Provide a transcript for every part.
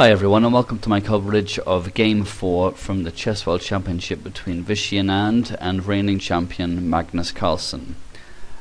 Hi everyone, and welcome to my coverage of Game 4 from the Chess World Championship between Vishy Anand and reigning champion Magnus Carlsen.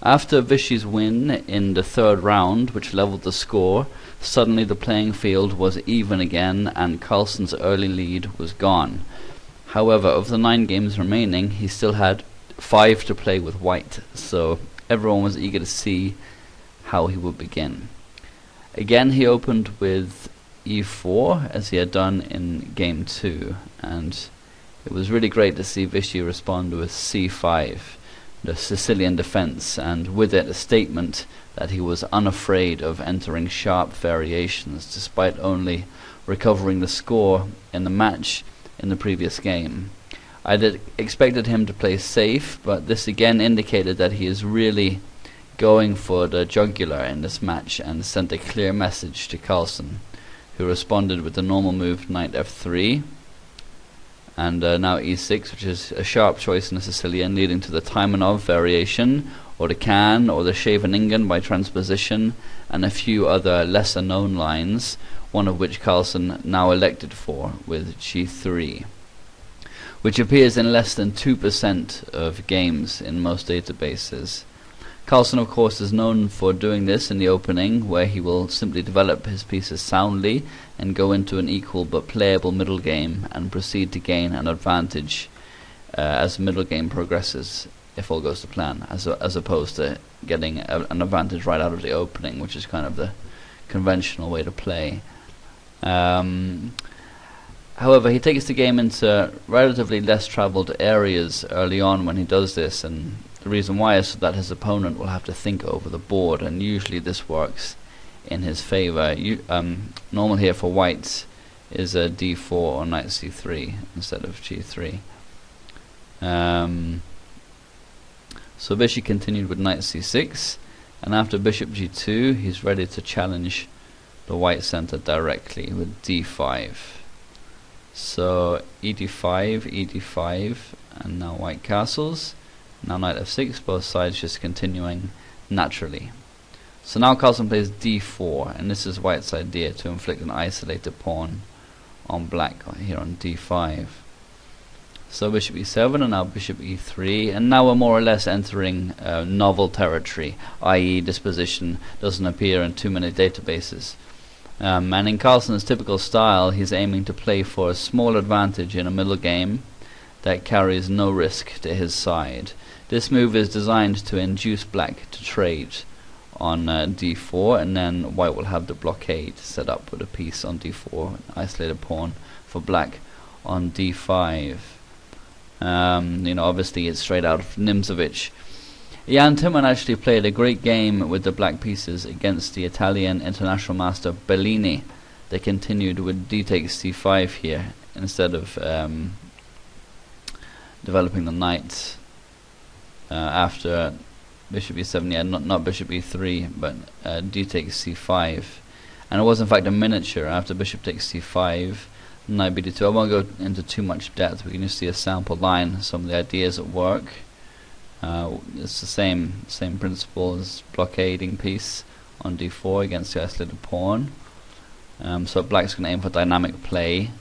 After Vishy's win in the third round, which leveled the score, suddenly the playing field was even again and Carlsen's early lead was gone. However, of the 9 games remaining, he still had 5 to play with white, so everyone was eager to see how he would begin. Again, he opened with e4 as he had done in game 2, and it was really great to see Vishy respond with c5, the Sicilian defense, and with it a statement that he was unafraid of entering sharp variations despite only recovering the score in the match in the previous game. I expected him to play safe, but this again indicated that he is really going for the jugular in this match and sent a clear message to Carlsen, who responded with the normal move knight f3 and now e6, which is a sharp choice in the Sicilian, leading to the Taimanov variation, or the Can, or the Scheveningen by transposition, and a few other lesser known lines, one of which Carlsen now elected for with g3, which appears in less than 2% of games in most databases. Carlsen, of course, is known for doing this in the opening, where he will simply develop his pieces soundly and go into an equal but playable middle game and proceed to gain an advantage as the middle game progresses, if all goes to plan, as opposed to getting an advantage right out of the opening, which is kind of the conventional way to play. However, he takes the game into relatively less traveled areas early on when he does this, and the reason why is so that his opponent will have to think over the board, and usually this works in his favor. Normal here for whites is a d4 or knight c3 instead of g3. So Vishy continued with knight c6, and after bishop g2 he's ready to challenge the white center directly with d5. So e5, e5, and now white castles. Now knight f6, both sides just continuing naturally. So now Carlsen plays d4, and this is white's idea to inflict an isolated pawn on black here on d5. So bishop e7, and now bishop e3, and now we're more or less entering novel territory, i.e. this position doesn't appear in too many databases. And in Carlsen's typical style, he's aiming to play for a small advantage in a middle game that carries no risk to his side. This move is designed to induce black to trade on d4, and then white will have the blockade set up with a piece on d4, an isolated pawn for black on d5. Obviously it's straight out of Nimzowitsch. Jan Timman actually played a great game with the black pieces against the Italian international master Bellini. They continued with d takes c5 here instead of developing the knight after bishop e7, not bishop e3, but d takes c5. And it was in fact a miniature after bishop takes c5, knight bd2. I won't go into too much depth, we can just see a sample line, some of the ideas at work. It's the same principle as blockading piece on d4 against the isolated pawn. So black's going to aim for dynamic play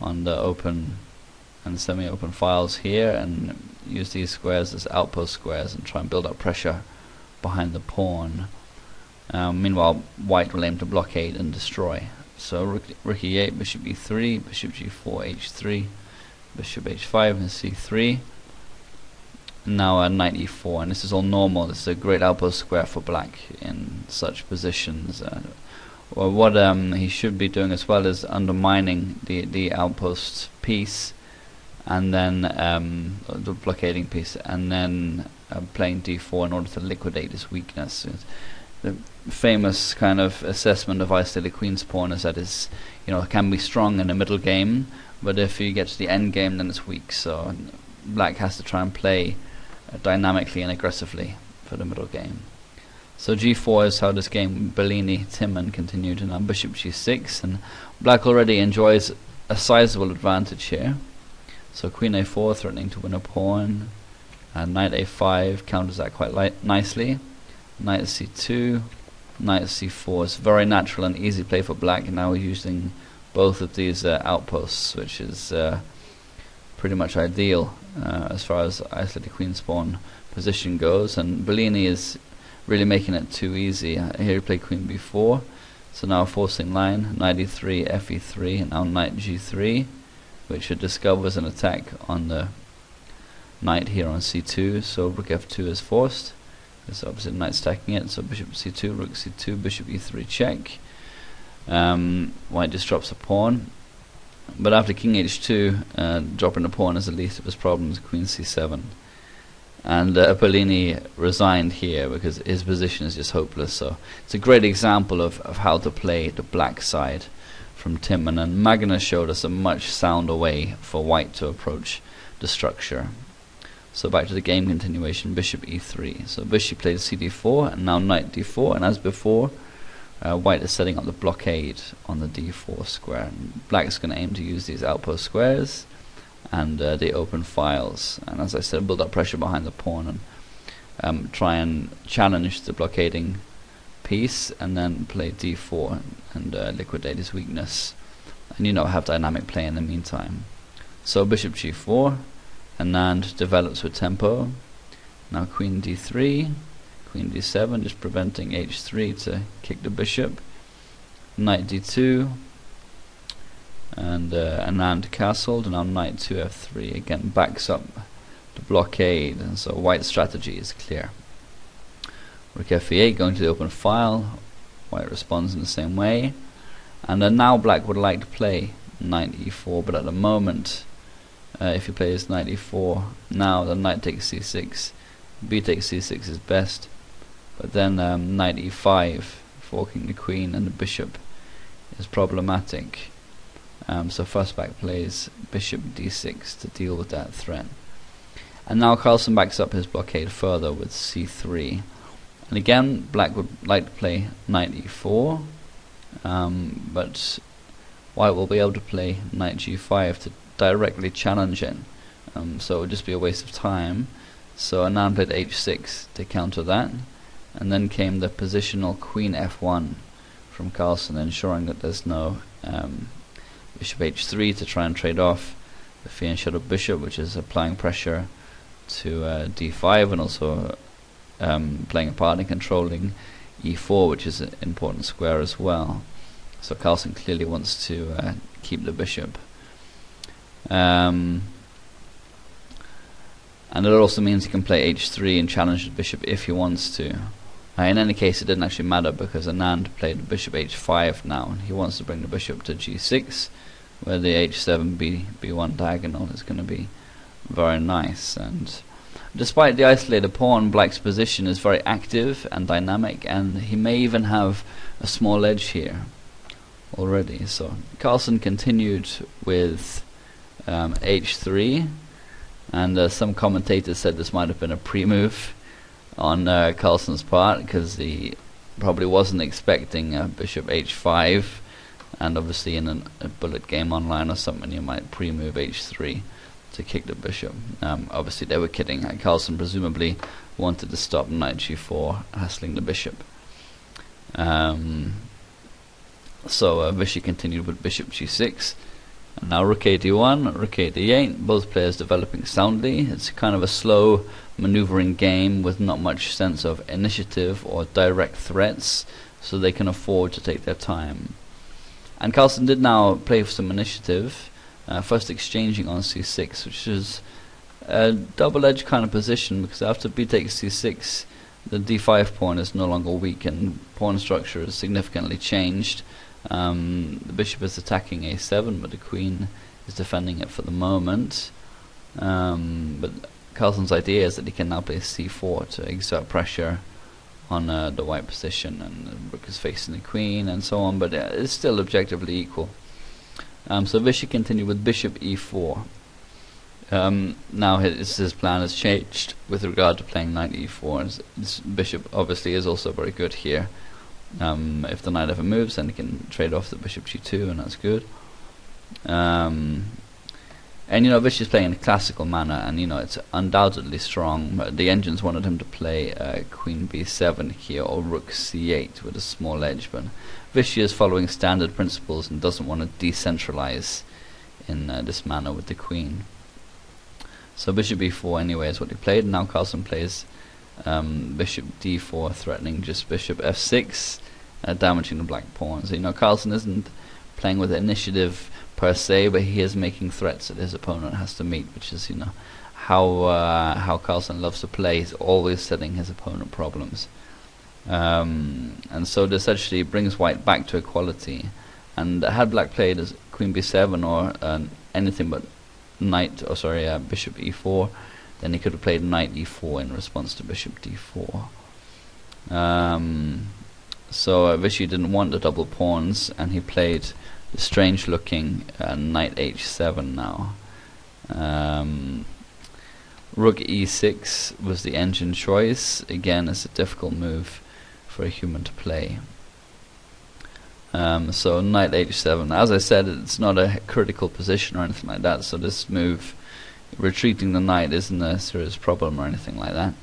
on the open and semi-open files here, and use these squares as outpost squares and try and build up pressure behind the pawn. Meanwhile, white will aim to blockade and destroy. So rook e8, bishop e3, bishop g4, h3, bishop h5 and c3. Now knight e4, and this is all normal. This is a great outpost square for black in such positions. Or what he should be doing as well is undermining the outpost piece, and then the blockading piece, and then playing d4 in order to liquidate this weakness. The famous kind of assessment of isolated queen's pawn is that it can be strong in the middle game, but if you get to the end game then it's weak. So black has to try and play dynamically and aggressively for the middle game. So g4 is how this game Bellini Timman continued, and now bishop g6, and black already enjoys a sizable advantage here. So queen a4 threatening to win a pawn, and knight a5 counters that quite nicely. Knight c2, knight c4. It's very natural and easy play for black. Now we're using both of these outposts, which is pretty much ideal as far as isolated queen spawn position goes. And Bellini is really making it too easy. Here he played queen b4, so now forcing line, knight e3, fe3, and now knight g3, which discovers an attack on the knight here on c2, so rook f2 is forced. It's obviously knight stacking it, so bishop c2, rook c2, bishop e3 check. White just drops a pawn, but after king h2, dropping a pawn is the least of his problems. Queen c7, and Bellini resigned here because his position is just hopeless. So it's a great example of how to play the black side from Timman, and Magnus showed us a much sounder way for white to approach the structure. So back to the game continuation, bishop e3. So Vishy played cd4, and now knight d4, and as before, white is setting up the blockade on the d4 square. And black's going to aim to use these outpost squares and the open files, and as I said, build up pressure behind the pawn and try and challenge the blockading piece, and then play d4 and liquidate his weakness, and have dynamic play in the meantime. So bishop g4, Anand develops with tempo. Now queen d3, queen d7, just preventing h3 to kick the bishop. Knight d2, and Anand castled, and now knight to f3 again backs up the blockade, and so white's strategy is clear. Rook f8 going to the open file. White responds in the same way, and now black would like to play knight e4, but at the moment, if he plays knight e4 now, then knight takes c6, b takes c6 is best, but then knight e5 forking the queen and the bishop is problematic. So first black plays bishop d6 to deal with that threat, and now Carlsen backs up his blockade further with c3, and again black would like to play knight e4, but white will be able to play knight g5 to directly challenge it, so it would just be a waste of time. So Anand played h6 to counter that, and then came the positional queen f1 from Carlsen, ensuring that there's no bishop h3 to try and trade off the Fian shadow bishop, which is applying pressure to d5, and also playing a part in controlling e4, which is an important square as well. So Carlsen clearly wants to keep the bishop. And it also means he can play h3 and challenge the bishop if he wants to. In any case, it didn't actually matter because Anand played bishop h5 now, and he wants to bring the bishop to g6, where the h7 b1 diagonal is going to be very nice. And despite the isolated pawn, black's position is very active and dynamic, and he may even have a small edge here already. So Carlsen continued with h3, and some commentators said this might have been a pre-move on Carlsen's part, because he probably wasn't expecting bishop h5, and obviously in a bullet game online or something you might pre-move h3 to kick the bishop. Obviously they were kidding. Carlsen presumably wanted to stop knight g4 hassling the bishop. So Vishy continued with bishop g6, and now rook a1, rook a8, both players developing soundly. It's kind of a slow maneuvering game with not much sense of initiative or direct threats, so they can afford to take their time. And Carlsen did now play for some initiative, first exchanging on c6, which is a double-edged kind of position, because after b takes c6, the d5 pawn is no longer weak, and pawn structure is significantly changed. The bishop is attacking a7, but the queen is defending it for the moment. But Carlsen's idea is that he can now play c4 to exert pressure on the white position, and the rook is facing the queen and so on, but it's still objectively equal. So Vishy continued with bishop e4. Now his plan has changed with regard to playing knight e4. This bishop obviously is also very good here. If the knight ever moves, then he can trade off the bishop g2, and that's good. And Vishy's playing in a classical manner, and it's undoubtedly strong. But the engines wanted him to play Queen B7 here, or Rook C8 with a small edge. But Vishy is following standard principles and doesn't want to decentralize in this manner with the Queen. So Bishop B4 anyway is what he played. Now Carlsen plays Bishop D4, threatening just Bishop F6, damaging the black pawns. Carlsen isn't playing with initiative per se, but he is making threats that his opponent has to meet, which is how Carlsen loves to play. He's always setting his opponent problems, and so this actually brings white back to equality. And had black played as Queen B7 or anything but Bishop E4, then he could have played Knight E4 in response to Bishop D4. So Vishy didn't want the double pawns, and he played the strange looking Knight H7 now. Rook E6 was the engine choice. Again, it's a difficult move for a human to play. So Knight H7, as I said, it's not a critical position or anything like that, so this move, retreating the knight, isn't a serious problem or anything like that.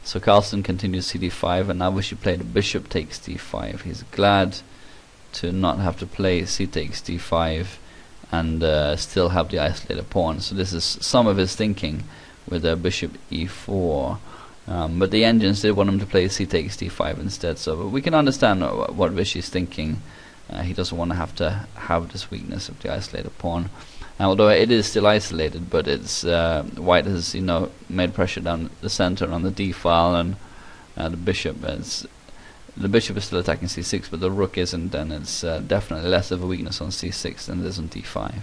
So Carlsen continues CD5, and now Vishy played a bishop takes D5. He's glad to not have to play C takes D5 and still have the isolated pawn. So this is some of his thinking with bishop E4. But the engines did want him to play C takes D5 instead, so we can understand what Vishy's thinking. He doesn't want to have this weakness of the isolated pawn. Although it is still isolated, but it's white has made pressure down the center on the D file, and the bishop is still attacking C6, but the rook isn't, and it's definitely less of a weakness on C6 than it is on D5.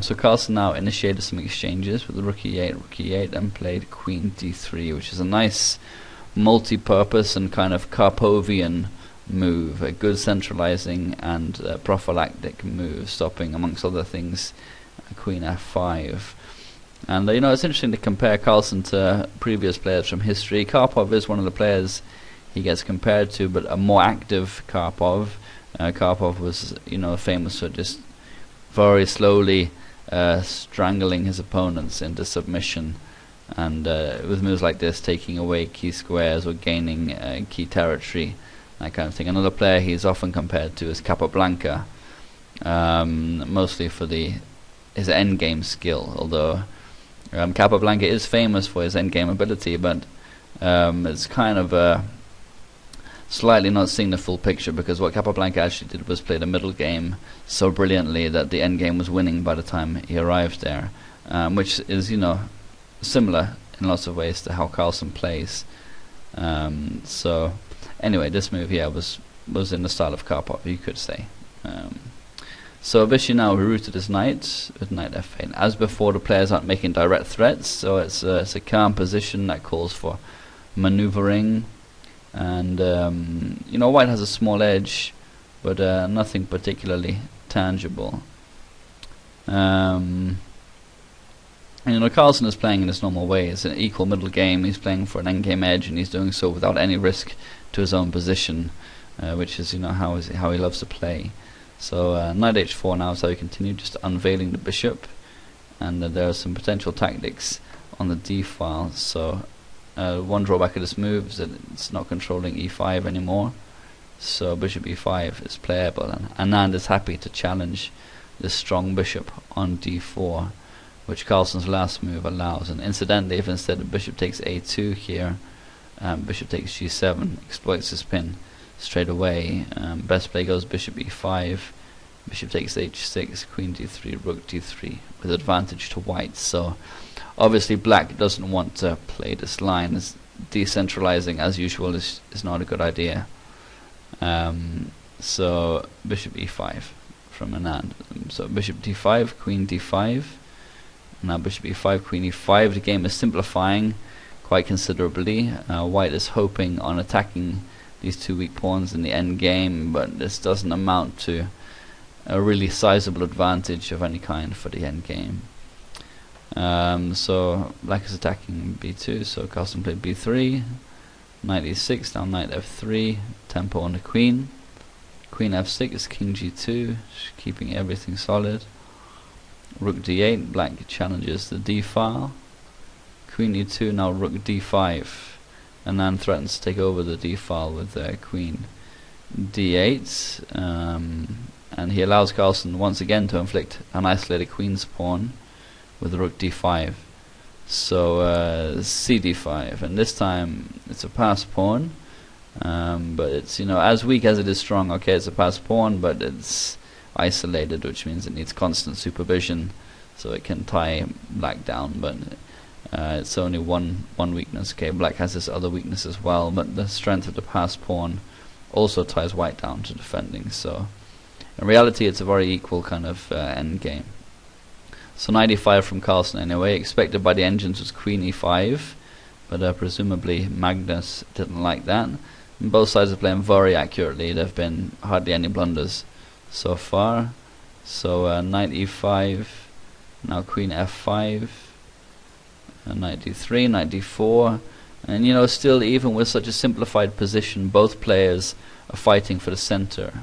So Carlsen now initiated some exchanges with the rook E8, and played Queen D3, which is a nice multi-purpose and kind of Karpovian move, a good centralizing and prophylactic move, stopping amongst other things Queen F5. And it's interesting to compare Carlsen to previous players from history. Karpov is one of the players he gets compared to, but a more active Karpov. Karpov was famous for just very slowly strangling his opponents into submission, and with moves like this, taking away key squares or gaining key territory, that kind of thing. Another player he's often compared to is Capablanca, mostly for his endgame skill, although Capablanca is famous for his endgame ability, but it's kind of slightly not seeing the full picture, because what Capablanca actually did was play the middle game so brilliantly that the endgame was winning by the time he arrived there, which is similar in lots of ways to how Carlsen plays. So anyway, this move here was in the style of Karpov, you could say. So Vishy now rerouted his knight with knight F8. As before, the players aren't making direct threats, so it's a calm position that calls for maneuvering. And white has a small edge, but nothing particularly tangible. Carlsen is playing in his normal way. It's an equal middle game. He's playing for an endgame edge, and he's doing so without any risk to his own position, which is how he loves to play. So knight H4 now is how he continued, just unveiling the bishop, and there are some potential tactics on the D file. So one drawback of this move is that it's not controlling E5 anymore, so bishop E5 is playable, and Anand is happy to challenge this strong bishop on D4, which Carlsen's last move allows. And incidentally, if instead of bishop takes A2 here, bishop takes G7, exploits his pin straight away. Best play goes bishop E5, bishop takes H6, queen D3, rook D3, with advantage to white. So obviously black doesn't want to play this line. It's decentralizing, as usual, is not a good idea. So bishop E5 from Anand. So bishop D5, queen D5. Now bishop E5, queen E5. The game is simplifying quite considerably. White is hoping on attacking these two weak pawns in the end game, but this doesn't amount to a really sizable advantage of any kind for the end game. So black is attacking B2, so Carlsen played B3, knight E6, now knight F3, tempo on the queen, queen F6, king G2, keeping everything solid. Rook d8, black challenges the d file. Queen e2, now rook d5. Anand threatens to take over the d file with queen d8, and he allows Carlsen once again to inflict an isolated queen's pawn with rook d5. So c d5, and this time it's a passed pawn, but it's, you know, as weak as it is strong. Okay, it's a passed pawn, but it's isolated, which means it needs constant supervision so it can tie black down. But it's only one weakness. Okay, black has this other weakness as well, but the strength of the passed pawn also ties white down to defending. So in reality it's a very equal kind of endgame. So knight e5 from Carlsen anyway. Expected by the engines was queen e5, but presumably Magnus didn't like that. And both sides are playing very accurately. There have been hardly any blunders so far. So knight e5, now queen f5, knight d3, knight d4, and, you know, still even with such a simplified position, both players are fighting for the center.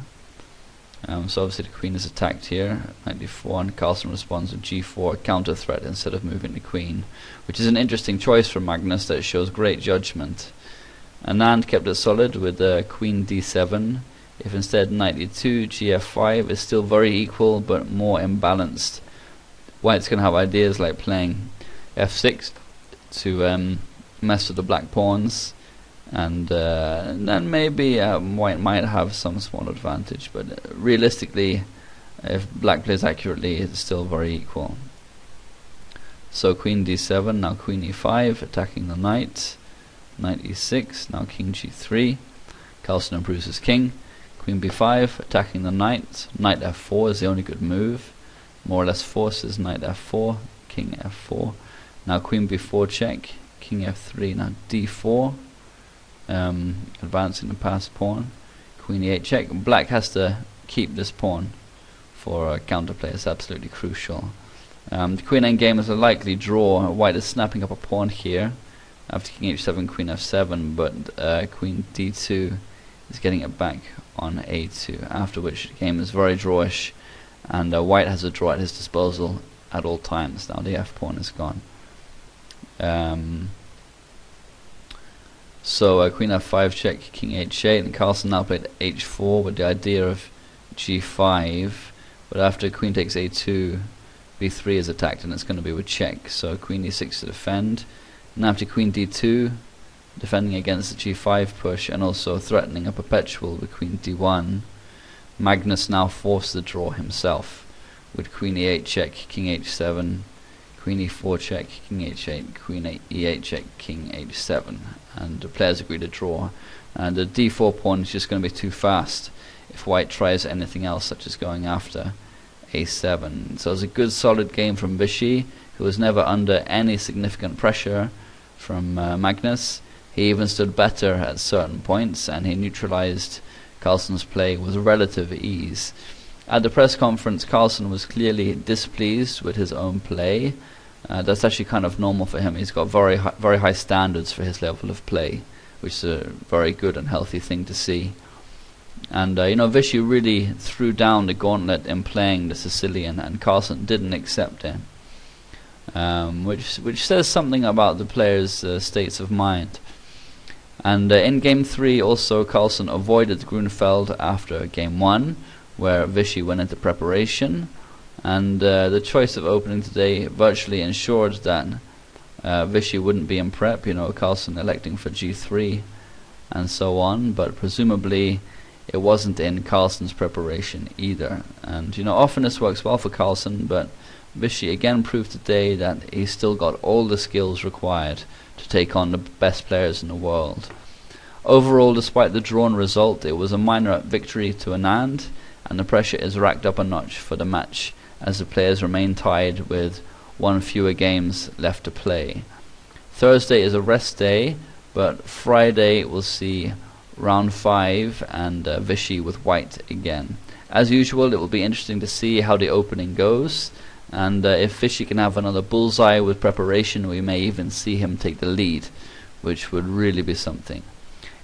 So obviously the queen is attacked here, knight d4, and Carlsen responds with g4, counter threat instead of moving the queen, which is an interesting choice for Magnus that shows great judgment. Anand kept it solid with queen d7. If instead knight e2, gf5 is still very equal but more imbalanced. White's going to have ideas like playing f6 to mess with the black pawns, and then maybe white might have some small advantage, but realistically, if black plays accurately, it's still very equal. So queen d7, now queen e5, attacking the knight. Knight e6, now king g3. Carlsen improves his king. Queen b5, attacking the knight. Knight f4 is the only good move. More or less forces knight f4, king f4. Now queen b4 check, king f3, now d4. Advancing the passed pawn. Queen e8 check. Black has to keep this pawn for counterplay. It's absolutely crucial. The queen endgame is a likely draw. White is snapping up a pawn here after king h7, queen f7, but queen d2 is getting it back on a2, after which the game is very drawish, and white has a draw at his disposal at all times. Now the f pawn is gone. So queen f5 check, king h8, and Carlsen now played h4 with the idea of g5, but after queen takes a2, b3 is attacked, and it's going to be with check. So queen e6 to defend, and after queen d2, defending against the g5 push and also threatening a perpetual with queen d1, Magnus now forced the draw himself with queen e8 check, king h7, queen e4 check, king h8, queen e8 check, king h7, and the players agree to draw. And the d4 pawn is just going to be too fast if white tries anything else, such as going after a7. So it's a good solid game from Vishy, who was never under any significant pressure from Magnus. He even stood better at certain points, and he neutralized Carlsen's play with relative ease. At the press conference, Carlsen was clearly displeased with his own play. That's actually kind of normal for him. He's got very high standards for his level of play, which is a very good and healthy thing to see. And you know, Vishy really threw down the gauntlet in playing the Sicilian, and Carlsen didn't accept it, which says something about the player's states of mind. And in game 3 also, Carlsen avoided Grunfeld after game 1, where Vishy went into preparation, and the choice of opening today virtually ensured that Vishy wouldn't be in prep, you know, Carlsen electing for g3 and so on, but presumably it wasn't in Carlsen's preparation either. And you know, often this works well for Carlsen, but Vishy again proved today that he's still got all the skills required to take on the best players in the world. Overall, despite the drawn result, it was a minor victory to Anand, and the pressure is racked up a notch for the match as the players remain tied with one fewer games left to play. Thursday is a rest day, but Friday we'll see round 5 and Vishy with white again. As usual, it will be interesting to see how the opening goes, and if Vishy can have another bullseye with preparation, we may even see him take the lead, which would really be something.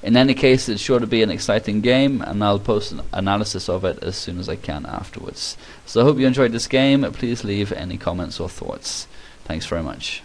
In any case, it's sure to be an exciting game, and I'll post an analysis of it as soon as I can afterwards. So I hope you enjoyed this game. Please leave any comments or thoughts. Thanks very much.